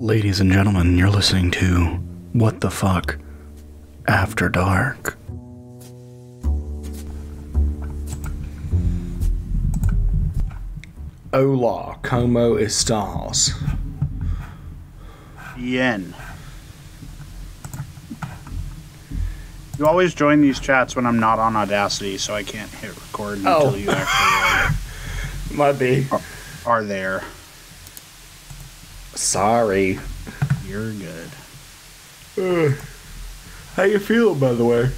Ladies and gentlemen, you're listening to What the Fuck After Dark. Hola, como estás? Bien. You always join these chats when I'm not on Audacity, so I can't hit record until you actually Might be. are there. Sorry. You're good. How you feeling, by the way?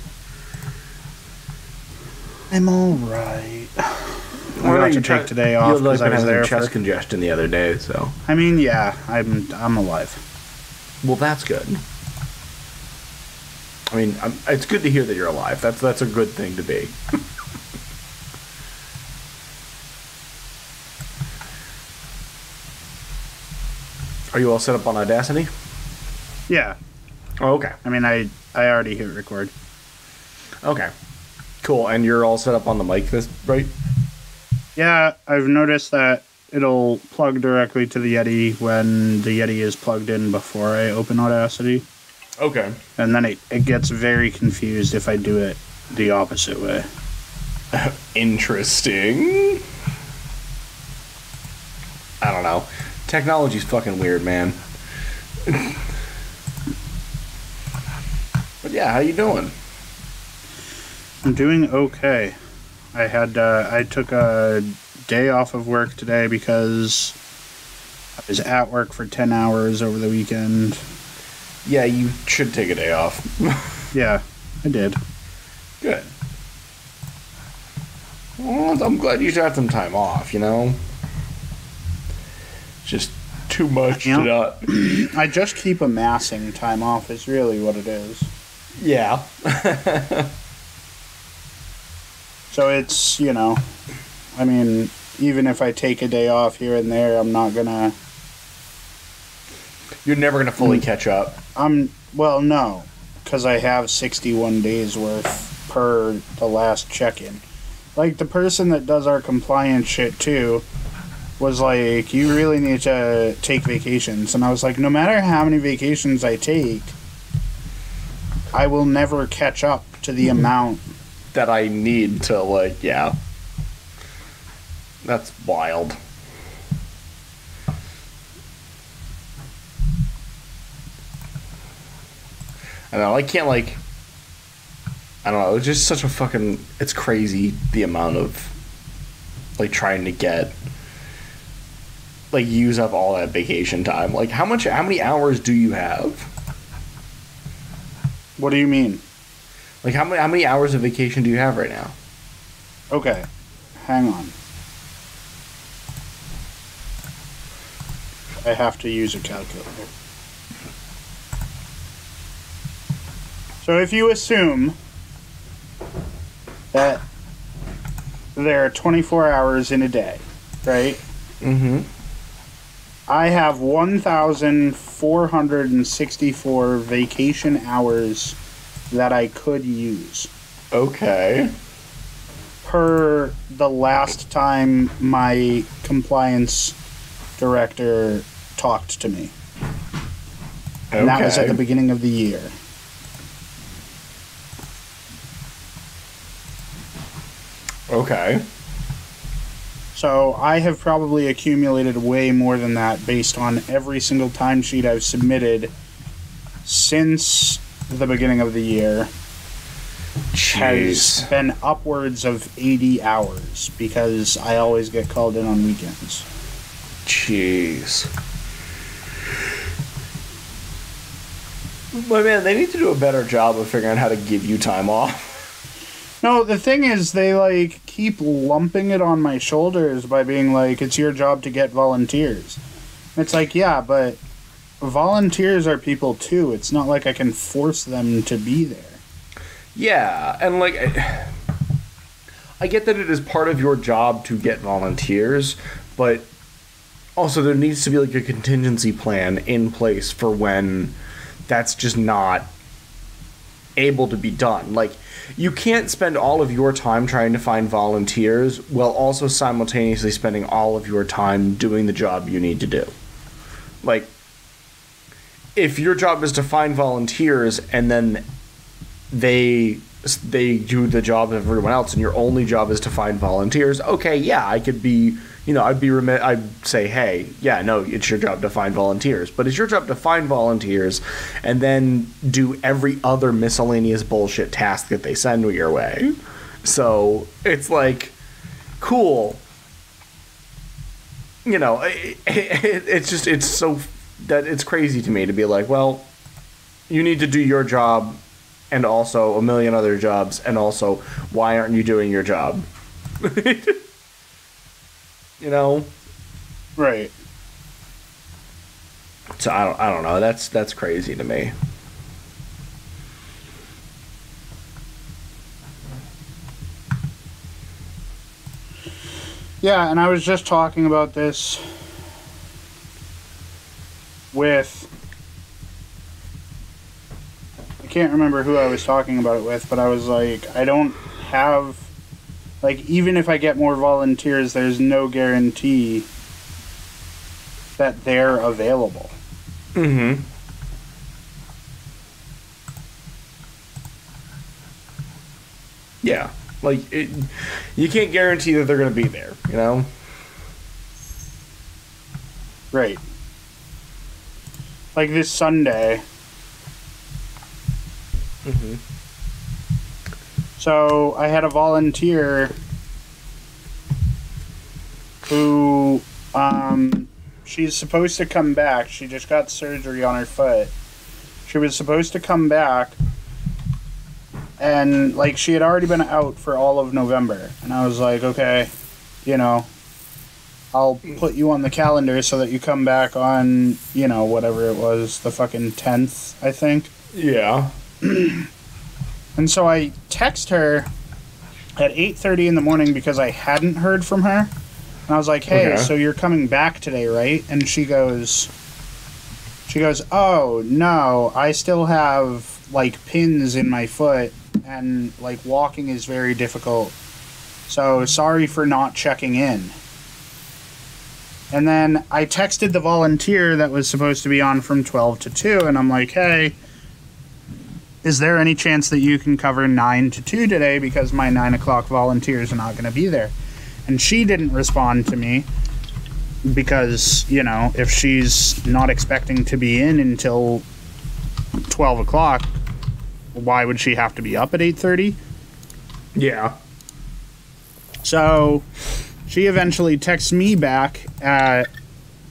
I'm alright. I got to take today off because I was there chest for... congestion the other day, so. I mean, yeah, I'm alive. Well, that's good. I mean, it's good to hear that you're alive. That's a good thing to be. Are you all set up on Audacity? Yeah. Oh, okay. I mean, I already hit record. Okay. Cool. And you're all set up on the mic, right? Yeah, I've noticed that it'll plug directly to the Yeti when the Yeti is plugged in before I open Audacity. Okay. And then it gets very confused if I do it the opposite way. Interesting. I don't know. Technology's fucking weird, man. But yeah, how you doing? I'm doing okay. I took a day off of work today because I was at work for 10 hours over the weekend. Yeah, you should take a day off. Yeah, I did. Good. Well, I'm glad you got some time off, you know? Just too much to not... I just keep amassing time off is really what it is. Yeah. So it's, you know, I mean, even if I take a day off here and there, I'm not gonna... You're never gonna fully catch up. Well, no, because I have 61 days worth per the last check-in. Like, the person that does our compliance shit, too, was like, you really need to take vacations. And I was like, no matter how many vacations I take, I will never catch up to the amount that I need to, like, yeah. That's wild. I don't know, I can't, like, I don't know, it's just such a fucking, it's crazy the amount of, like, trying to get, like, use up all that vacation time. Like, how many hours do you have? What do you mean? Like, how many hours of vacation do you have right now? Okay, hang on. I have to use a calculator. So if you assume that there are 24 hours in a day, right? Mm-hmm. I have 1,464 vacation hours that I could use. Okay. Per the last time my compliance director talked to me. And that was at the beginning of the year. Okay. So I have probably accumulated way more than that based on every single timesheet I've submitted since the beginning of the year. Jeez. Has been upwards of 80 hours because I always get called in on weekends. Jeez. But man, they need to do a better job of figuring out how to give you time off. No, the thing is, they, like, keep lumping it on my shoulders by being like, it's your job to get volunteers. It's like, yeah, but volunteers are people too. It's not like I can force them to be there. Yeah, and, like, I get that it is part of your job to get volunteers, but also there needs to be, like, a contingency plan in place for when that's just not able to be done. Like, you can't spend all of your time trying to find volunteers while also simultaneously spending all of your time doing the job you need to do. Like, if your job is to find volunteers and then they do the job of everyone else and your only job is to find volunteers, okay, yeah, I could be, I'd say, hey, yeah, no, it's your job to find volunteers. But it's your job to find volunteers and then do every other miscellaneous bullshit task that they send your way. So it's like, cool. It's so that it's crazy to me to be like, well, you need to do your job and also a million other jobs, and also, why aren't you doing your job? Right. So I don't know. That's crazy to me. Yeah, and I was just talking about this with... I can't remember who I was talking about it with, but I was like, I don't have... Like, even if I get more volunteers, there's no guarantee that they're available. Mm-hmm. Yeah. Like, you can't guarantee that they're going to be there, Right. Like this Sunday. Mm-hmm. So I had a volunteer who, she's supposed to come back. She just got surgery on her foot. She was supposed to come back, and, like, she had already been out for all of November. And I was like, okay, I'll put you on the calendar so that you come back on, whatever it was, the fucking 10th, I think. Yeah. And so I text her at 8:30 in the morning because I hadn't heard from her. And I was like, hey, so you're coming back today, right? And she goes, oh, no, I still have, like, pins in my foot, and, like, walking is very difficult. So sorry for not checking in. And then I texted the volunteer that was supposed to be on from 12 to 2, and I'm like, hey, is there any chance that you can cover 9 to 2 today, because my 9 o'clock volunteers are not going to be there? And she didn't respond to me because, if she's not expecting to be in until 12 o'clock, why would she have to be up at 8:30? Yeah. So she eventually texts me back at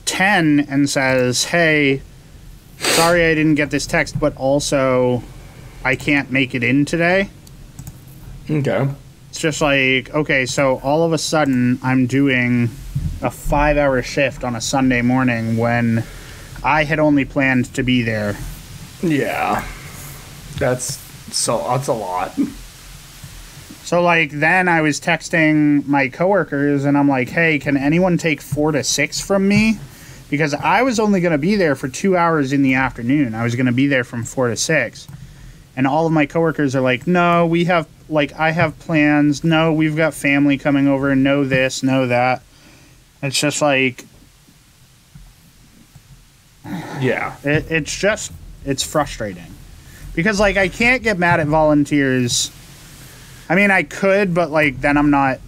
10 and says, hey, sorry I didn't get this text, but also I can't make it in today. Okay. It's just like, okay, so all of a sudden I'm doing a 5-hour shift on a Sunday morning when I had only planned to be there. Yeah. That's a lot. So, like, then I was texting my coworkers, and I'm like, hey, can anyone take 4 to 6 from me? Because I was only going to be there for 2 hours in the afternoon. I was going to be there from 4 to 6. And all of my coworkers are like, no, we have, like, I have plans. No, we've got family coming over. No this, no that. It's just like... Yeah. It's frustrating. Because, like, I can't get mad at volunteers. I mean, I could, but, like, then I'm not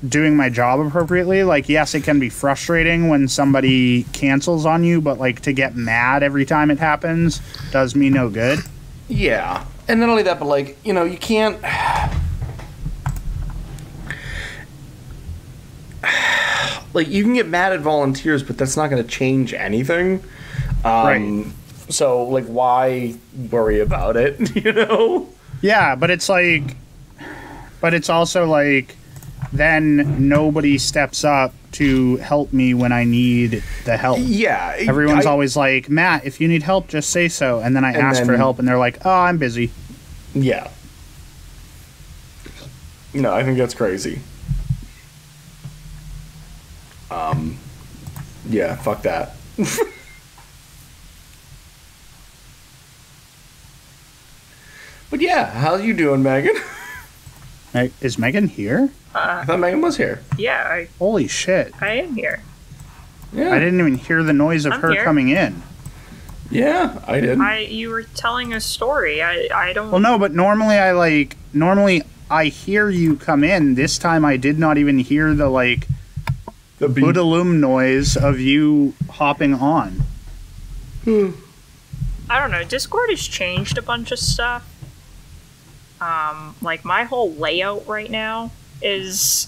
doing my job appropriately. Like, yes, it can be frustrating when somebody cancels on you, but, like, to get mad every time it happens does me no good. Yeah. And not only that, but, like, you can't... Like, you can get mad at volunteers, but that's not going to change anything. Right. So, like, why worry about it, Yeah, but it's like... But it's also like, then nobody steps up to help me when I need the help. Yeah. Everyone's always like, Matt, if you need help, just say so. And then I ask for help, and they're like, oh, I'm busy. Yeah. No, I think that's crazy. Yeah, fuck that. But yeah, how you doing, Megan? Is Megan here? I thought Megan was here. Yeah, Holy shit. I am here. Yeah. I didn't even hear the noise of I'm her here. coming in. Yeah, I did. You were telling a story. I don't. Well, no, but normally I hear you come in. This time I did not even hear the boodaloom noise of you hopping on. I don't know. Discord has changed a bunch of stuff. Like my whole layout right now is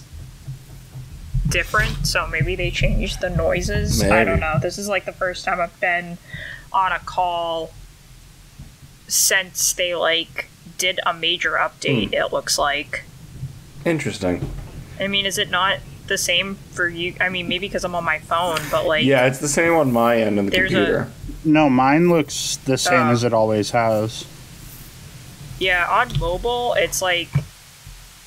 different, so maybe they changed the noises. Maybe. I don't know. This is like the first time I've been on a call since they did a major update. It looks like. Interesting. I mean, is it not the same for you? I mean, maybe because I'm on my phone, but Yeah, it's the same on my end on the computer. No, mine looks the same as it always has. Yeah, on mobile, it's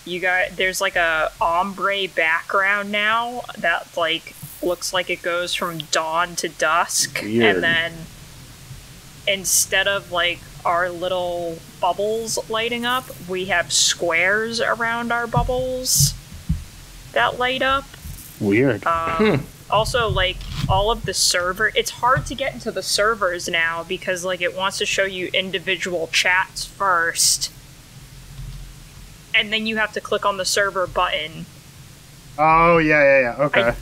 there's a ombre background now that looks like it goes from dawn to dusk. Weird. And then instead of our little bubbles lighting up, we have squares around our bubbles that light up. Weird. Also, all of the server, it's hard to get into the servers now because it wants to show you individual chats first, and then you have to click on the server button. Oh yeah. Okay.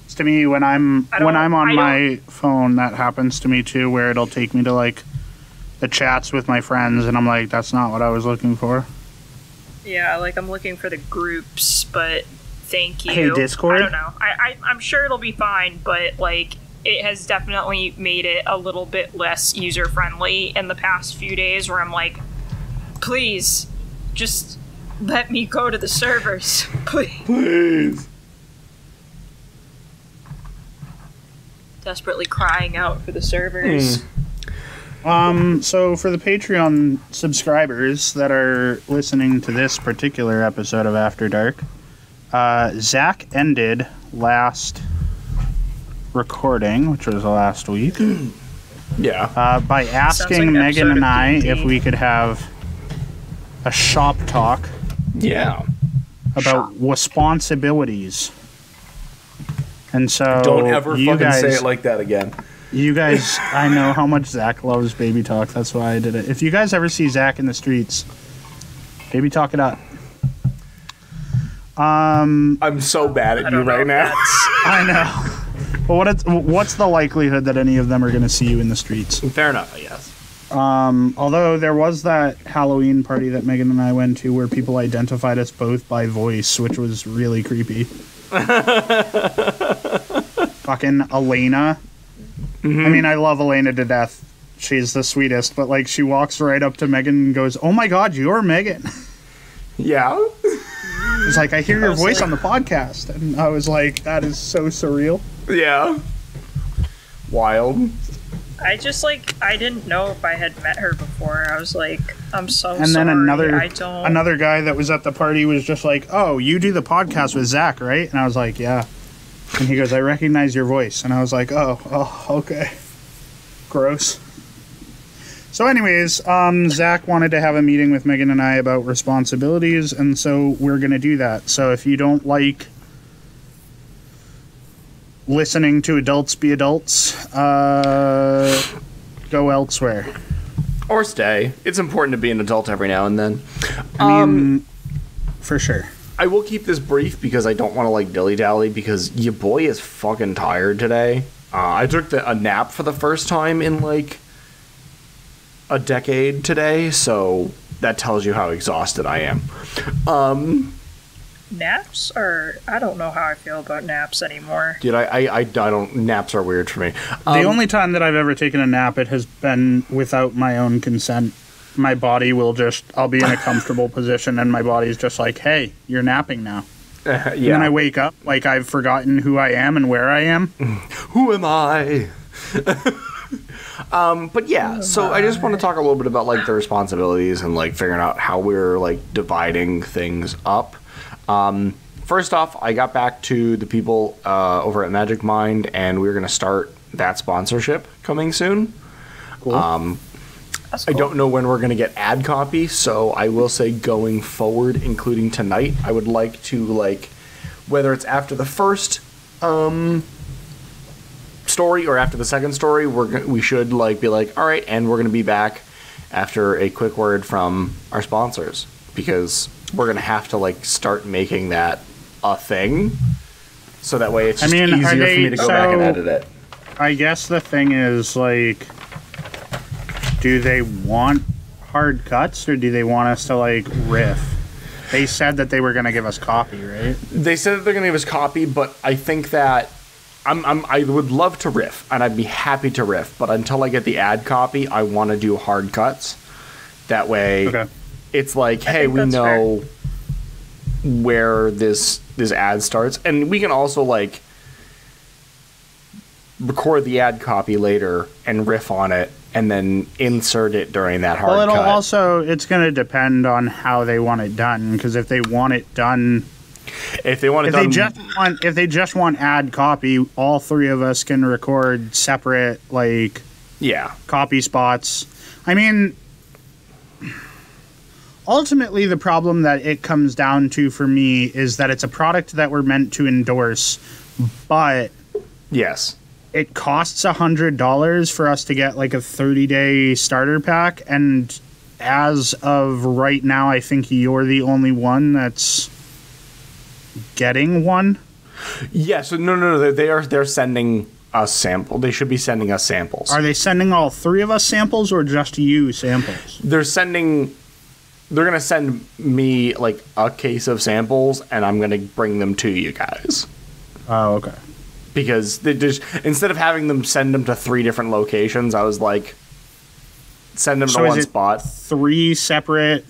It's to me when I'm on my phone, that happens to me too, where it'll take me to the chats with my friends, and I'm like, that's not what I was looking for. Yeah, I'm looking for the groups, but thank you. Hey, Discord? I don't know. I'm sure it'll be fine, but it has definitely made it a little bit less user friendly in the past few days, where I'm like, please, just let me go to the servers, Please. Desperately crying out for the servers. So for the Patreon subscribers that are listening to this particular episode of After Dark, Zach ended last recording, which was last week, Yeah. by asking an Megan episode and of I D&D. if we could have a shop talk Yeah. about responsibilities. And so Don't ever you fucking guys, say it like that again. You guys, I know how much Zach loves baby talk. That's why I did it. If you guys ever see Zach in the streets, baby talk it up. I'm so bad at you right now. I know. But what's the likelihood that any of them are going to see you in the streets? Fair enough, I guess. Although there was that Halloween party that Megan and I went to where people identified us both by voice, which was really creepy. Fucking Elena. I mean, I love Elena to death. She's the sweetest, but she walks right up to Megan and goes, "Oh my God, you're Megan." Yeah. It's I hear your voice on the podcast, and I was like, that is so surreal. Yeah. Wild. I just I didn't know if I had met her before. I was like, I'm so And sorry. then I don't. another guy that was at the party was just like, "Oh, you do the podcast with Zach, right?" And I was like, "Yeah." And he goes, "I recognize your voice." And I was like, oh, okay. Gross. So anyways, Zach wanted to have a meeting with Megan and I about responsibilities, and so we're going to do that. So if you don't like listening to adults be adults, go elsewhere. Or stay. It's important to be an adult every now and then. I mean, for sure. I will keep this brief because I don't want to dilly-dally because your boy is fucking tired today. I took a nap for the first time in a decade today, so that tells you how exhausted I am. Naps? Or I don't know how I feel about naps anymore. Dude, I don't. Naps are weird for me. The only time that I've ever taken a nap, it has been without my own consent. My body will I'll be in a comfortable position, and my body's just like, "Hey, you're napping now." Yeah. And then I wake up like I've forgotten who I am and where I am. Who am I? But yeah, so I just want to talk a little bit about the responsibilities and figuring out how we're dividing things up. First off, I got back to the people over at Magic Mind, and we're going to start that sponsorship coming soon. Cool. That's I cool. don't know when we're going to get ad copy, so I will say going forward, including tonight, I would like to, whether it's after the first story or after the second story, we should like be like, all right, and we're gonna be back after a quick word from our sponsors, because we're gonna have to like start making that a thing, so that way it's just easier for me to go back and edit it. I guess the thing is, like, do they want hard cuts or do they want us to like riff? They said that they were gonna give us copy, right? They said that they're gonna give us copy, but I think that I would love to riff, and I'd be happy to riff, but until I get the ad copy, I want to do hard cuts. That way, it's like, hey, we know where this ad starts, and we can also like record the ad copy later and riff on it, and then insert it during that hard cut. Well, it's going to depend on how they want it done, because if they want it done. If they just want ad copy, all three of us can record separate copy spots. I mean, ultimately the problem that it comes down to for me is that it's a product that we're meant to endorse, but yes, it costs $100 for us to get like a 30-day starter pack, and as of right now, I think you're the only one that's getting one. Yeah, so no. They're sending us sample. They should be sending us samples. Are they sending all three of us samples or just you samples? They're gonna send me like a case of samples, and I'm gonna bring them to you guys. Oh, okay. Because they just, instead of having them send them to 3 different locations, I was like, send them to one spot. 3 separate.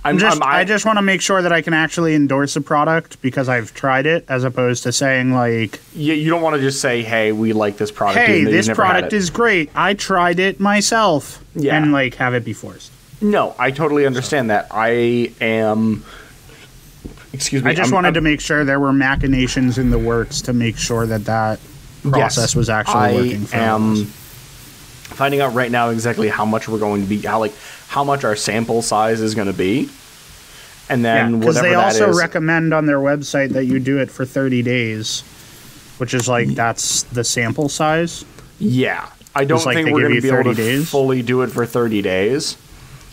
I just want to make sure that I can actually endorse a product because I've tried it, as opposed to saying like, you don't want to just say, hey, we like this product. Hey, this product is great. I tried it myself. Yeah. And like have it be forced. No, I totally understand that. I am. Excuse me. I just wanted to make sure there were machinations in the works to make sure that process was actually working for us. I am finding out right now exactly how much we're going to be, how much our sample size is going to be. And then because they also recommend on their website that you do it for 30 days, which is like, that's the sample size. Yeah. I don't think we're going to be able to fully do it for 30 days.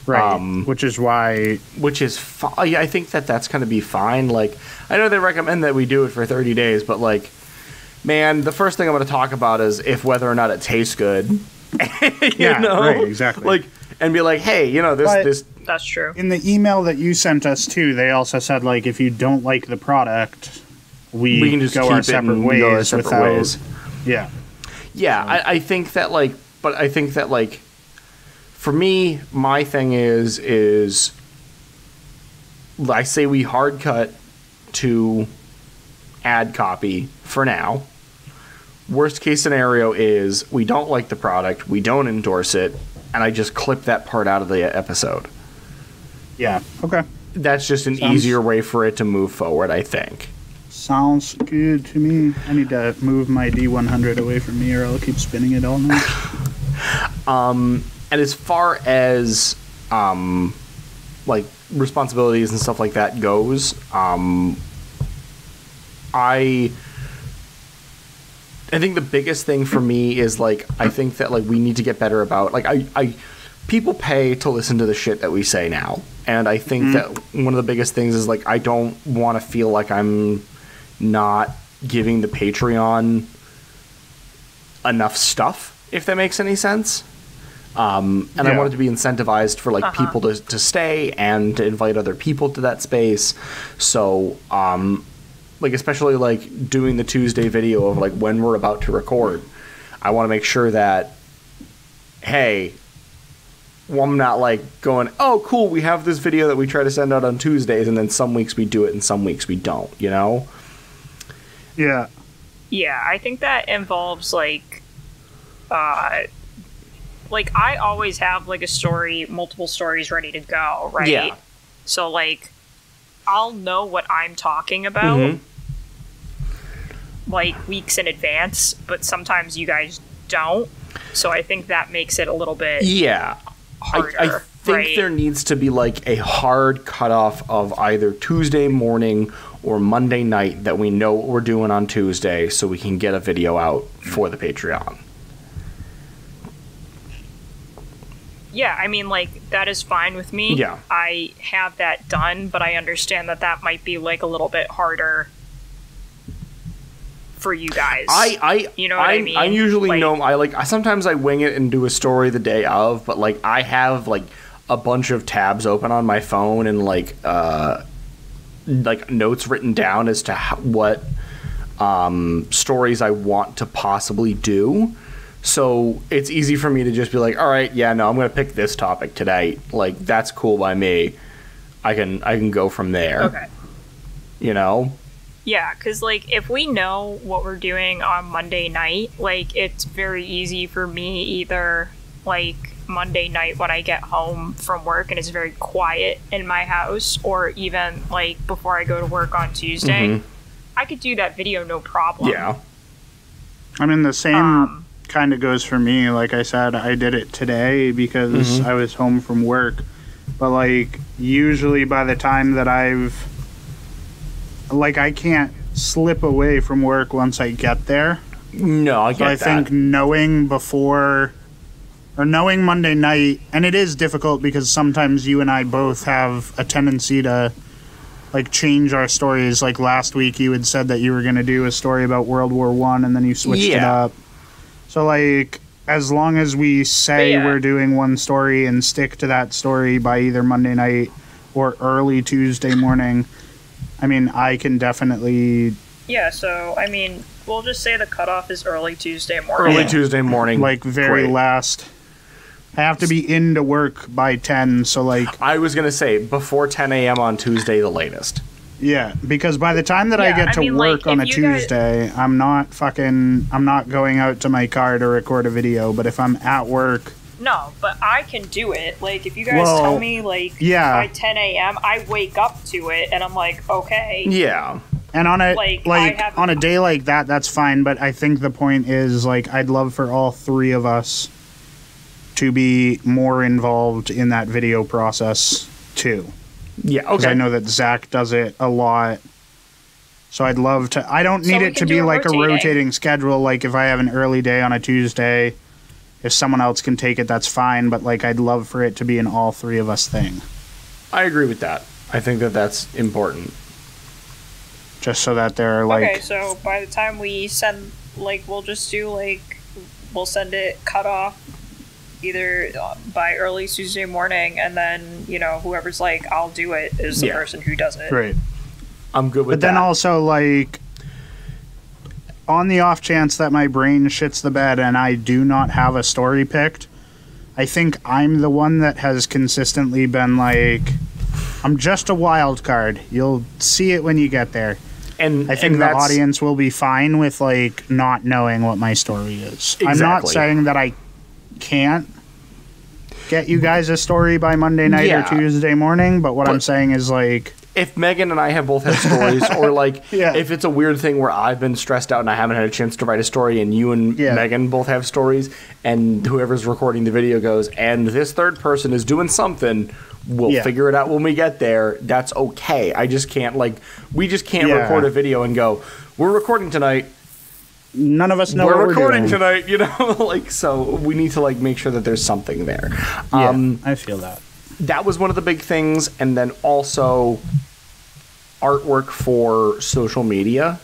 Right, which is why... Which is fine. I think that's going to be fine. Like, I know they recommend that we do it for 30 days, but, like, man, the first thing I'm going to talk about is whether or not it tastes good. you know? Right, exactly. Like, and be like, hey, this... That's true. In the email that you sent us, too, they also said, like, if you don't like the product, we can just go our separate ways without... Yeah. Yeah, I think that, like... But I think that, like... For me, my thing is I say we hard cut to ad copy for now. Worst case scenario is we don't like the product, we don't endorse it, and I just clip that part out of the episode. Yeah, okay. That's just an easier way for it to move forward, I think. Sounds good to me. I need to move my D100 away from me or I'll keep spinning it all night. And as far as like responsibilities and stuff like that goes, I think the biggest thing for me is like I think that like we need to get better about like I people pay to listen to the shit that we say now, and I think that one of the biggest things is like I don't want to feel like I'm not giving the Patreon enough stuff, if that makes any sense. I wanted to be incentivized for like people to stay and to invite other people to that space. So, like especially like doing the Tuesday video of like when we're about to record, I want to make sure that, hey, I'm not like going, oh cool, we have this video that we try to send out on Tuesdays, and then some weeks we do it and some weeks we don't. You know? Yeah. Yeah, I think that involves like I always have like a story, multiple stories ready to go, right? Yeah. So like I'll know what I'm talking about like weeks in advance, but sometimes you guys don't. So I think that makes it a little bit harder. think Right. there needs to be like a hard cutoff of either Tuesday morning or Monday night that we know what we're doing on Tuesday so we can get a video out for the Patreon. Yeah, I mean, like, that is fine with me. Yeah. I have that done, but I understand that that might be, like, a little bit harder for you guys. You know what I mean? I usually Like- know sometimes I wing it and do a story the day of, but like I have like a bunch of tabs open on my phone and like notes written down as to what stories I want to possibly do. So it's easy for me to just be like, all right, yeah, no, I'm going to pick this topic today. Like, that's cool by me. I can go from there. Okay. You know? Yeah, because, like, if we know what we're doing on Monday night, like, it's very easy for me either, like, Monday night when I get home from work and it's very quiet in my house, or even, like, before I go to work on Tuesday, I could do that video no problem. Yeah. I mean, the same kind of goes for me. Like I said, I did it today because I was home from work. But, like, usually by the time that I can't slip away from work once I get there. No, I get So I that. think knowing Monday night, and it is difficult because sometimes you and I both have a tendency to, like, change our stories. Like last week you had said that you were going to do a story about World War One, and then you switched it Yeah. up. So, like, as long as we say Yeah. we're doing one story and stick to that story by either Monday night or early Tuesday morning, I mean, I can definitely, Yeah, so, I mean, we'll just say the cutoff is early Tuesday morning. Early Tuesday morning. like, very Great. last. I have to be into work by 10, so, like, I was going to say before 10 a.m. on Tuesday, the latest. yeah, because by the time that I Yeah, get I to mean, like, work on a if you guys- Tuesday, I'm not going out to my car to record a video, but if I'm at work, No, but I can do it. Like, if you guys Well, tell me, like, yeah. by 10 a.m., I wake up to it, and I'm like, okay. Yeah. and on a Like, I have- on a day like that, that's fine, but I think the point is, like, I'd love for all three of us to be more involved in that video process too. Yeah, Because okay. I know that Zach does it a lot. So I'd love to. I don't So need we it to can be do a like a rotating. rotating schedule. Like if I have an early day on a Tuesday, if someone else can take it, that's fine. But like I'd love for it to be an all three of us thing, I agree with that. I think that that's important. just so that they're like. Okay, so by the time we send, like, we'll just do, like, we'll send it cut off either by early Tuesday morning, and then, you know, whoever's like, I'll do it, is the Yeah. person who does it. Right. I'm good with But then that. also, like, on the off chance that my brain shits the bed and I do not have a story picked, I think I'm the one that has consistently been like, I'm just a wild card. You'll see it when you get there. and I think and the that's- audience will be fine with, like, not knowing what my story is. I'm not Exactly. saying that I can't get you guys a story by Monday night Yeah. or Tuesday morning, but what I'm But- saying is, like, if Megan and I have both had stories, or like Yeah. if it's a weird thing where I've been stressed out and I haven't had a chance to write a story, and you and Yeah. Megan both have stories, and whoever's recording the video goes, and this third person is doing something, we'll Yeah. figure it out when we get there. That's okay. I just can't we just can't Yeah. record a video and go, we're recording tonight. none of us know we're what recording we're doing. tonight, you know, like, so we need to like make sure that there's something there. Yeah, I feel that. That was one of the big things, and then also artwork for social media.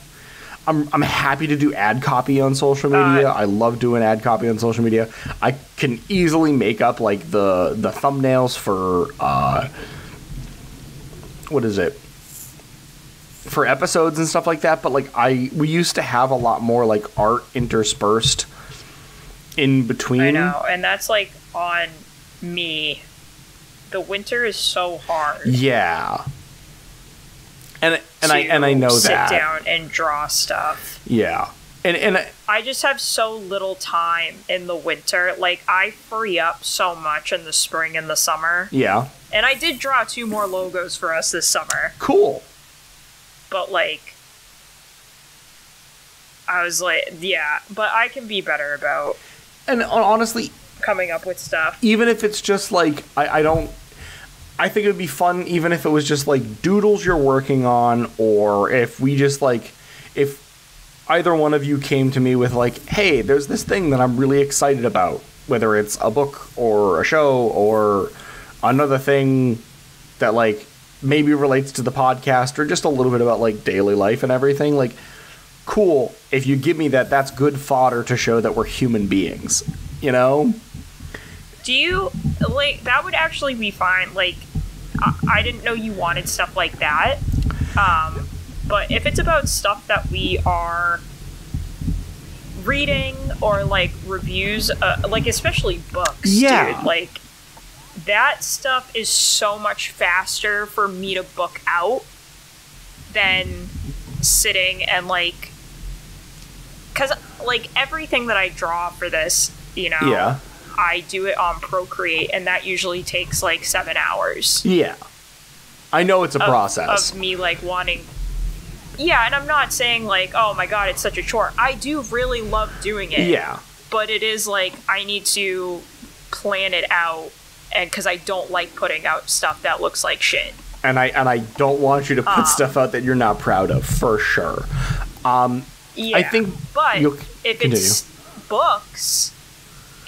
I'm happy to do ad copy on social media. I love doing ad copy on social media. I can easily make up like the thumbnails for what is it? For episodes and stuff like that, but like we used to have a lot more like art interspersed in between. I know, and that's, like, on me. The winter is so hard. Yeah. And I know sit that. down and draw stuff. Yeah. And I just have so little time in the winter. Like, I free up so much in the spring and the summer. yeah. And I did draw 2 more logos for us this summer. Cool. But, like, I was like, yeah, but I can be better about, And honestly, coming up with stuff. Even if it's just like, I think it would be fun even if it was just like doodles you're working on, or if we just like, if either one of you came to me with like, hey, there's this thing that I'm really excited about, whether it's a book or a show or another thing that like maybe relates to the podcast or just a little bit about like daily life and everything, like, cool. If you give me that, that's good fodder to show that we're human beings, you know? Do you, like, that would actually be fine. Like, I didn't know you wanted stuff like that. But if it's about stuff that we are reading or, like, reviews, like, especially books, dude, like, that stuff is so much faster for me to book out than sitting and, like, because, like, everything that I draw for this, you know... Yeah. I do it on Procreate, and that usually takes like 7 hours. Yeah. I know it's a process. Of me like wanting... Yeah, and I'm not saying like, oh my god, it's such a chore. I do really love doing it. Yeah. But it is like, I need to plan it out, and because I don't like putting out stuff that looks like shit. And I don't want you to put stuff out that you're not proud of, for sure. Yeah, I think... But if it's books...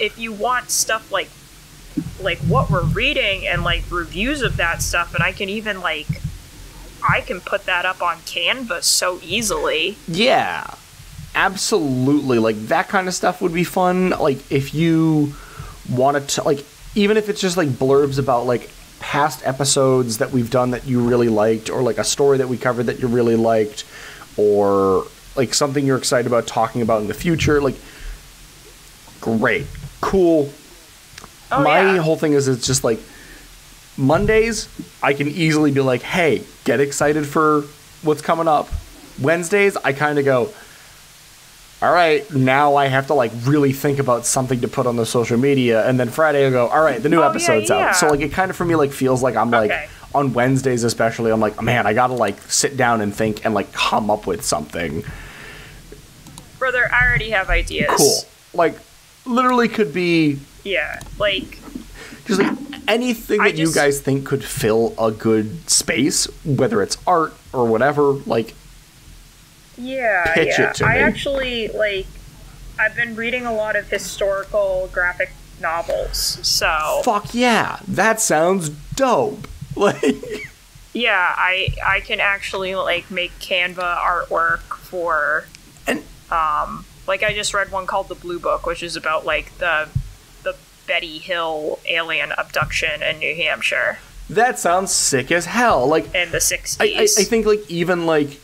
If you want stuff like what we're reading and like reviews of that stuff, and I can even like I can put that up on Canva so easily. Yeah, absolutely. Like that kind of stuff would be fun. Like if you wanted to, like, even if it's just like blurbs about like past episodes that we've done that you really liked, or like a story that we covered that you really liked, or like something you're excited about talking about in the future, like, great. Cool. My whole thing is, it's just like Mondays I can easily be like, hey, get excited for what's coming up. Wednesdays I kind of go, all right, now I have to like really think about something to put on the social media. And then Friday I go, all right, the new episode's out. So like it kind of for me like feels like I'm like on Wednesdays especially, I'm like, man, I gotta like sit down and think and like come up with something. Brother, I already have ideas. Cool. Like literally could be like just like anything that you guys think could fill a good space, whether it's art or whatever, like pitch it to me. I actually like I've been reading a lot of historical graphic novels, so fuck yeah, that sounds dope. Like yeah, I can actually like make Canva artwork for like I just read one called The Blue Book, which is about like the Betty Hill alien abduction in New Hampshire. That sounds sick as hell. Like in the 60s. I think like even like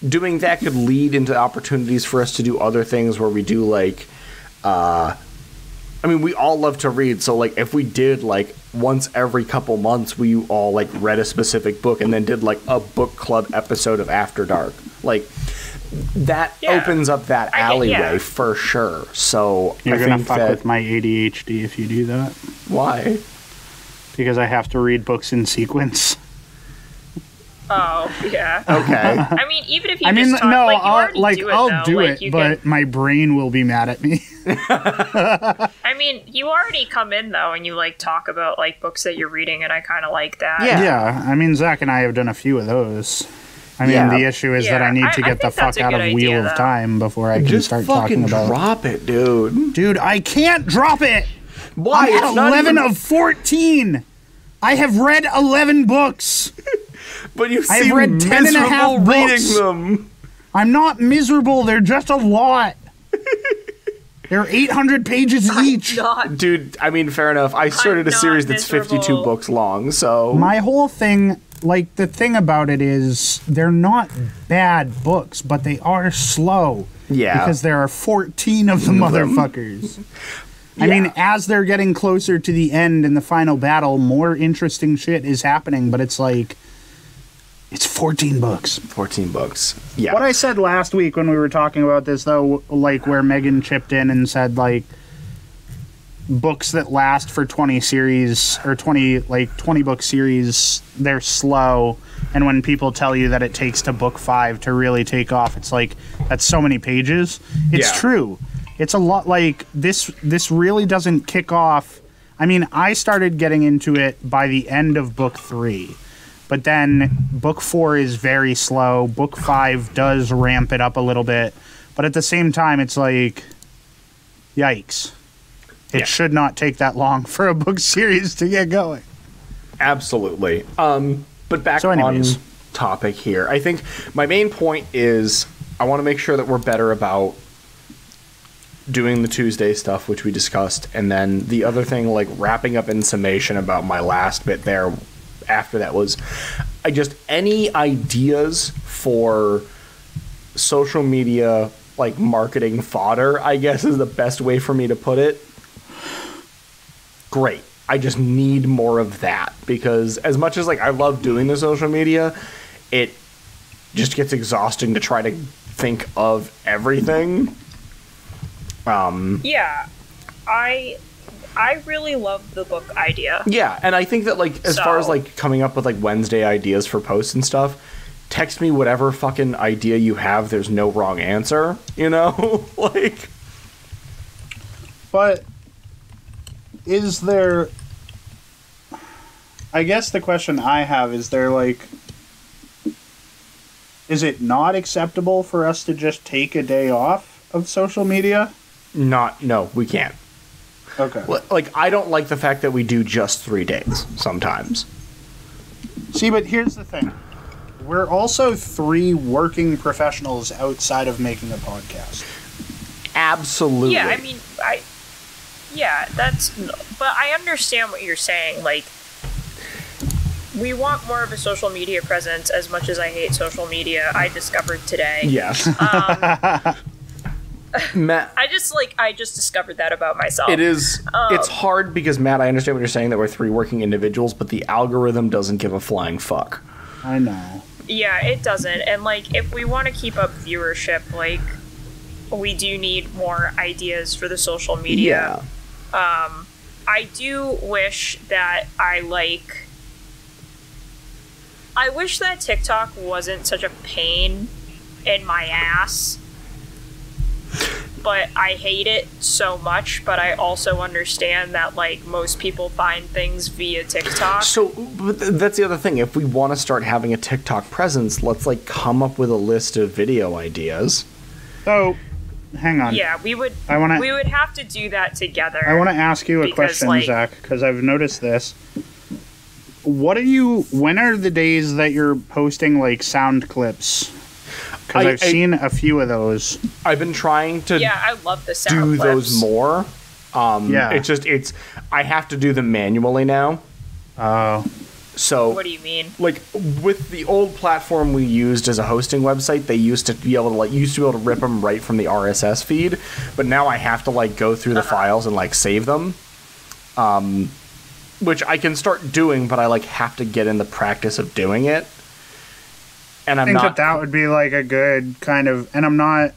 doing that could lead into opportunities for us to do other things where we do like I mean, we all love to read, so like if we did like once every couple months we all like read a specific book and then did like a book club episode of After Dark, like that opens up that alleyway for sure. So you're gonna fuck with my ADHD if you do that. Why? Because I have to read books in sequence. Oh yeah. Okay. I mean, even if you just talk, I'll do it, but my brain will be mad at me. I mean, you already come in though, and you like talk about like books that you're reading, and I kind of like that. Yeah. I mean, Zach and I have done a few of those. I mean, the issue is that I need to get the fuck out of Wheel of Time before I can start talking about. Just fucking drop it, dude. Dude, I can't drop it. Why? I'm at 11 of 14. I have read 11 books. But you I've read 10 and a half reading books. them. I'm not miserable. They're just a lot. They're 800 pages each. Dude, I mean, fair enough. I started a series that's 52 books long, so... My whole thing, like, the thing about it is they're not bad books, but they are slow. Yeah. Because there are 14 of the motherfuckers. I mean, as they're getting closer to the end and the final battle, more interesting shit is happening, but it's like... It's 14 books. 14 books. Yeah. What I said last week when we were talking about this, though, like where Megan chipped in and said, like, books that last for 20 series or 20 book series, they're slow. And when people tell you that it takes to book 5 to really take off, it's like, that's so many pages. It's true. it's a lot like this really doesn't kick off. I mean, I started getting into it by the end of book 3, but then book 4 is very slow. Book 5 does ramp it up a little bit, but at the same time, it's like, yikes. It should not take that long for a book series to get going. Absolutely. But back on topic here. I think my main point is I want to make sure that we're better about doing the Tuesday stuff, which we discussed, and then the other thing, like wrapping up in summation about my last bit there after that was any ideas for social media, like marketing fodder, I guess is the best way for me to put it. Great. I just need more of that, because as much as like I love doing the social media, it just gets exhausting to try to think of everything. Yeah, I really love the book idea. Yeah, and I think that like as far as like coming up with like Wednesday ideas for posts and stuff, text me whatever fucking idea you have. There's no wrong answer, you know? Like, but is there, I guess the question I have is there like, is it not acceptable for us to just take a day off of social media? No, we can't. Okay. Like, I don't like the fact that we do just 3 days sometimes. See, but here's the thing. We're also 3 working professionals outside of making a podcast. Absolutely. Yeah, I mean, but I understand what you're saying. Like, we want more of a social media presence. As much as I hate social media, I discovered today. Yes. Matt, I just discovered that about myself. it is. It's hard because, Matt, I understand what you're saying, that we're 3 working individuals, but the algorithm doesn't give a flying fuck. I know. Yeah, it doesn't. And like, if we want to keep up viewership, like, we do need more ideas for the social media. Yeah. I do wish that I wish that TikTok wasn't such a pain in my ass. But I hate it so much, but I also understand that, like, most people find things via TikTok. So, but that's the other thing. If we want to start having a TikTok presence, let's, like, come up with a list of video ideas. So, hang on. Yeah, we would have to do that together. I want to ask you a question, like, Zach, because I've noticed this. When are the days that you're posting, like, sound clips? Because I've seen a few of those. I've been trying to I love the sound do clips. those more. I have to do them manually now. Oh. So what do you mean? Like, with the old platform we used as a hosting website, they used to be able to rip them right from the RSS feed, but now I have to like go through the files and like save them. Which I can start doing, but I like have to get in the practice of doing it. And I think that would be like a good kind of, and I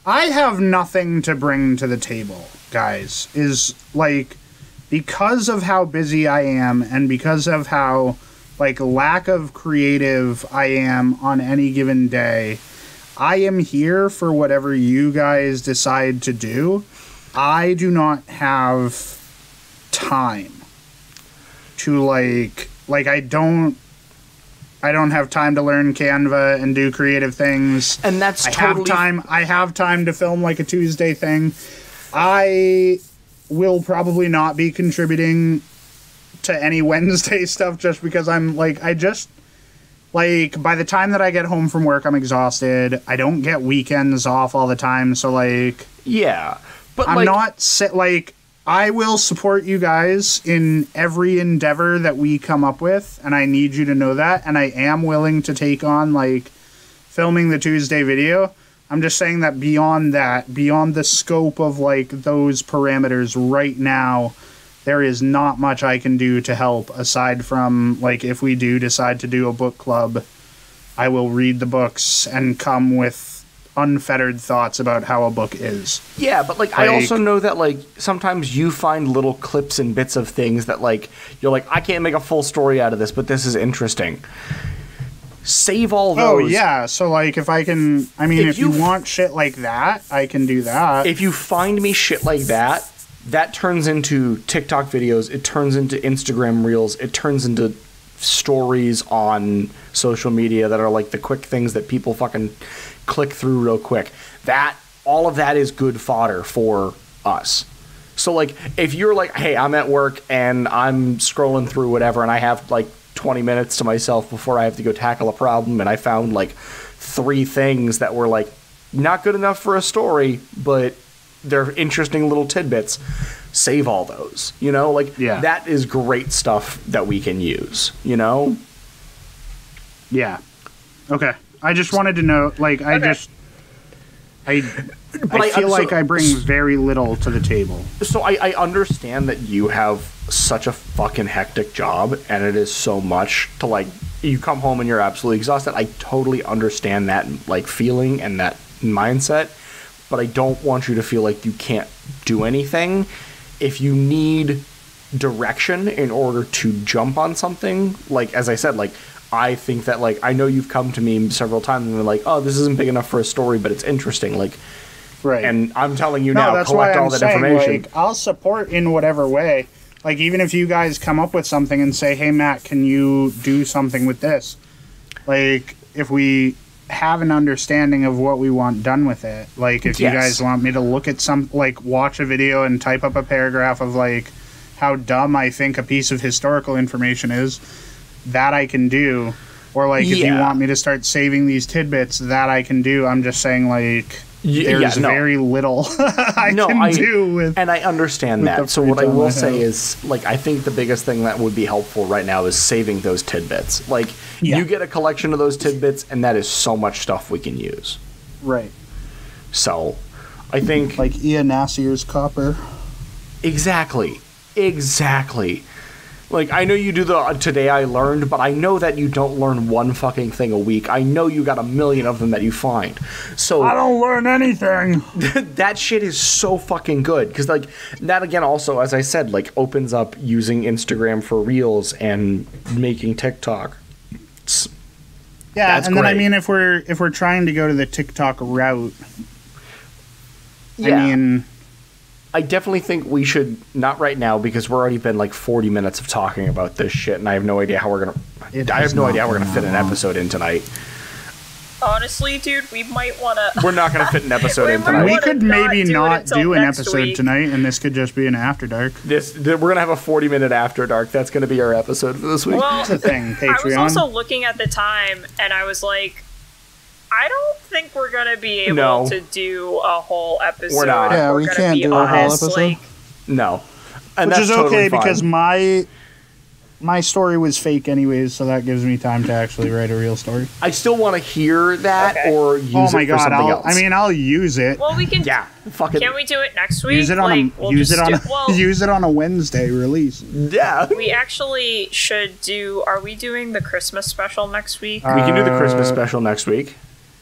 have nothing to bring to the table, guys, is like, because of how busy I am and because of how like lack of creative I am on any given day, I am here for whatever you guys decide to do. I do not have time to like I don't have time to learn Canva and do creative things. And that's I have time to film like a Tuesday thing. I will probably not be contributing to any Wednesday stuff just because I'm like, by the time that I get home from work, I'm exhausted. I don't get weekends off all the time. So like, yeah, but I will support you guys in every endeavor that we come up with, and I need you to know that, and I am willing to take on, like, filming the Tuesday video. I'm just saying that beyond the scope of, like, those parameters right now, there is not much I can do to help, aside from, like, if we do decide to do a book club, I will read the books and come with unfettered thoughts about how a book is. Yeah, but like I also know that like sometimes you find little clips and bits of things that like you're like, I can't make a full story out of this, but this is interesting. Save all those. Oh, yeah. So, like, if I can... I mean, if you want shit like that, I can do that. If you find me shit like that, that turns into TikTok videos. It turns into Instagram Reels. It turns into stories on social media that are, like, the quick things that people fucking click through real quick. All of that is good fodder for us. So, like, if you're like, hey, I'm at work and I'm scrolling through whatever and I have, like, 20 minutes to myself before I have to go tackle a problem, and I found like 3 things that were like not good enough for a story, but they're interesting little tidbits. Save all those, you know, like that is great stuff that we can use, you know? Yeah. Okay. I just wanted to know, like, I feel like I bring very little to the table. So I understand that you have such a fucking hectic job, and it is so much to, like, you come home and you're absolutely exhausted. I totally understand that, like, feeling and that mindset, but I don't want you to feel like you can't do anything. If you need direction in order to jump on something, like, as I said, like, I think that, like, I know you've come to me several times and been like, oh, this isn't big enough for a story, but it's interesting, like, right. And I'm telling you now, collect all that information. Like, I'll support in whatever way. Like, even if you guys come up with something and say, hey, Matt, can you do something with this? Like, if we have an understanding of what we want done with it. Like, if you guys want me to look at watch a video and type up a paragraph of, like, how dumb I think a piece of historical information is, that I can do. Or, like, if you want me to start saving these tidbits, that I can do. I'm just saying, like... There's very little I can do with... And I understand that. So what I will say is, like, I think the biggest thing that would be helpful right now is saving those tidbits. Like, you get a collection of those tidbits, and that is so much stuff we can use. Right. So, I think... Like Ian Nassier's copper. Exactly. Like, I know you do the Today I Learned, but I know that you don't learn one fucking thing a week. I know you got a million of them that you find. So I don't learn anything. That shit is so fucking good. Because, like, that, again, also, as I said, like, opens up using Instagram for Reels and making TikTok. That's and great. Then, I mean, if we're trying to go to the TikTok route, I mean... I definitely think we should, not right now, because we're already been like 40 minutes of talking about this shit, and I have no idea how we're gonna fit an episode in tonight. Honestly, dude, we might want to... We're not going to fit an episode in tonight. We could maybe not do an episode tonight, and this could just be an After Dark. We're going to have a 40-minute After Dark. That's going to be our episode for this week. Well, that's a thing, Patreon. I was also looking at the time, and I was like, I don't think we're going to be able to do a whole episode. We're not. Yeah, we can't do a whole episode. Like, no. And which that's is okay, totally fine. because my story was fake anyways, so that gives me time to actually write a real story. I still want to hear that or use it for something else. I mean, I'll use it. Well, we can... Yeah, fuck it. Can we do it next week? Use it on a Wednesday release. Yeah. We actually should do... Are we doing the Christmas special next week? We can do the Christmas special next week.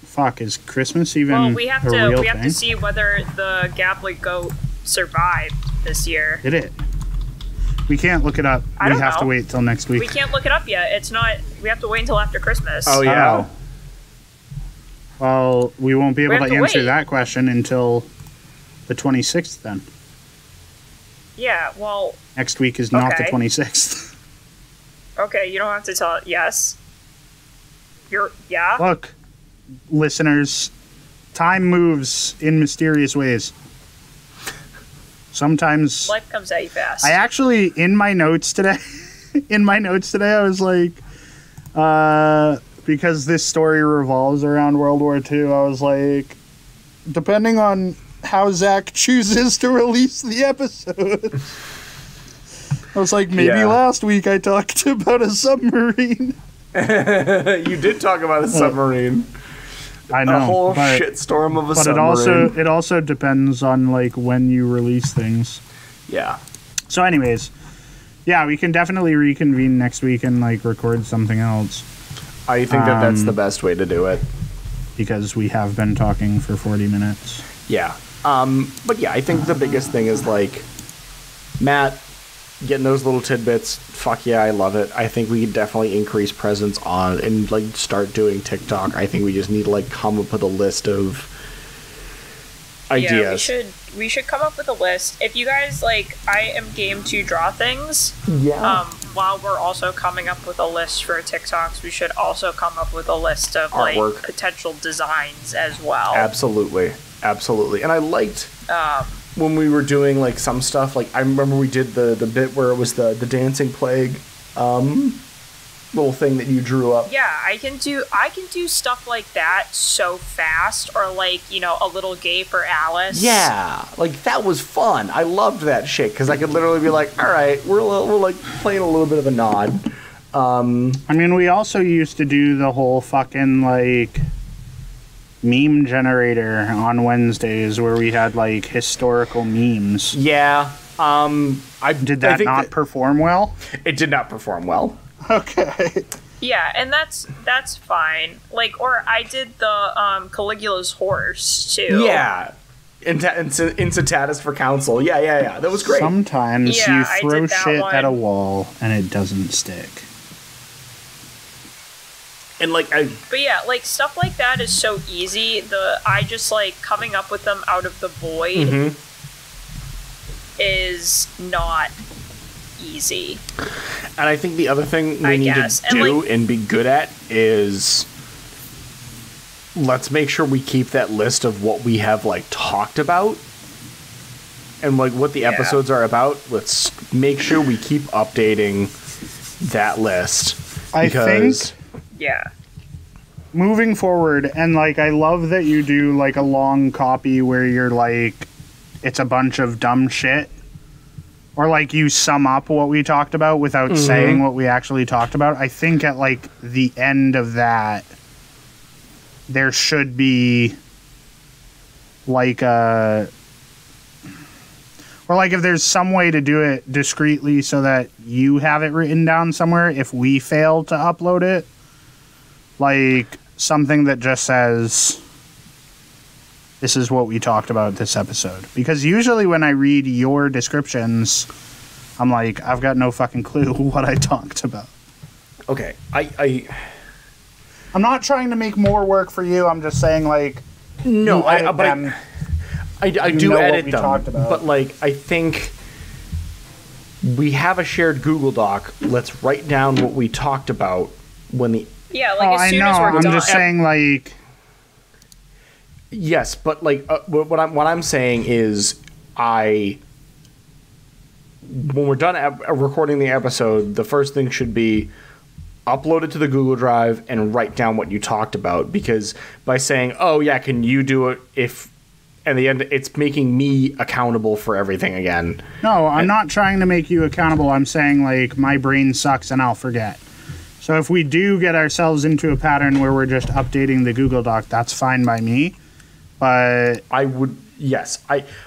Fuck, is Christmas even Well, we have thing? to see whether the Gably goat survived this year. Did it? We can't look it up. We have to wait till next week. We can't look it up yet. It's not... We have to wait until after Christmas. Oh, yeah. Well, we won't be able to answer that question until the 26th then. Yeah, well... Next week is not the 26th. Okay, you don't have to tell it. Yes. Yeah? Look, listeners, time moves in mysterious ways. Sometimes life comes at you fast. I actually, in my notes today, I was like, because this story revolves around World War II, I was like, depending on how Zach chooses to release the episode. I was like, maybe last week I talked about a submarine. You did talk about a submarine. I know. A whole shitstorm of a submarine. But it also depends on, like, when you release things. Yeah. So anyways, yeah, we can definitely reconvene next week and, like, record something else. I think that's the best way to do it. Because we have been talking for 40 minutes. Yeah. But yeah, I think the biggest thing is, like, Matt, getting those little tidbits, fuck yeah, I love it. I think we could definitely increase presence on and like start doing TikTok. I think we just need to like come up with a list of ideas. Yeah, we should come up with a list. If you guys like, I am game to draw things. Yeah. While we're also coming up with a list for TikToks, we should also come up with a list of Artwork. like potential designs as well. Absolutely. And I liked when we were doing like some stuff. Like I remember we did the bit where it was the dancing plague little thing that you drew up. Yeah, I can do stuff like that so fast, or like, you know, a little gay for Alice. Yeah, like that was fun. I loved that shit because I could literally be like, all right, we're like playing a little bit of a nod. I mean, we also used to do the whole fucking like meme generator on Wednesdays where we had like historical memes. Yeah. Did that not perform well? It did not perform well. Okay. Yeah, and that's fine. Like, or I did the Caligula's horse too. Yeah. Incitatus for council. Yeah. That was great. Sometimes Yeah, you I throw did that shit one. at a wall and it doesn't stick. And like But yeah, like stuff like that is so easy. I just like coming up with them out of the void is not easy. And I think the other thing we need to do and be good at is let's make sure we keep that list of what we have like talked about and like what the episodes are about. Let's make sure we keep updating that list. I think Yeah. moving forward, and like I love that you do like a long copy where you're like it's a bunch of dumb shit. Or like you sum up what we talked about without saying what we actually talked about. I think at like the end of that, there should be like or like if there's some way to do it discreetly so that you have it written down somewhere if we fail to upload it. Like something that just says, this is what we talked about this episode. Because usually when I read your descriptions, I'm like, I've got no fucking clue what I talked about. Okay. I'm not trying to make more work for you. I'm just saying, like, No, I do edit them. Talked about. But like I think we have a shared Google Doc. Let's write down what we talked about when the Yeah, like as soon as we're I'm done. just saying, like, yes, but like what I'm saying is when we're done recording the episode, the first thing should be upload it to the Google Drive and write down what you talked about, because by saying, "Oh yeah, can you do it?" if in the end it's making me accountable for everything again. no, I'm not trying to make you accountable. I'm saying, like, my brain sucks and I'll forget. So if we do get ourselves into a pattern where we're just updating the Google Doc, that's fine by me. But I would, yes.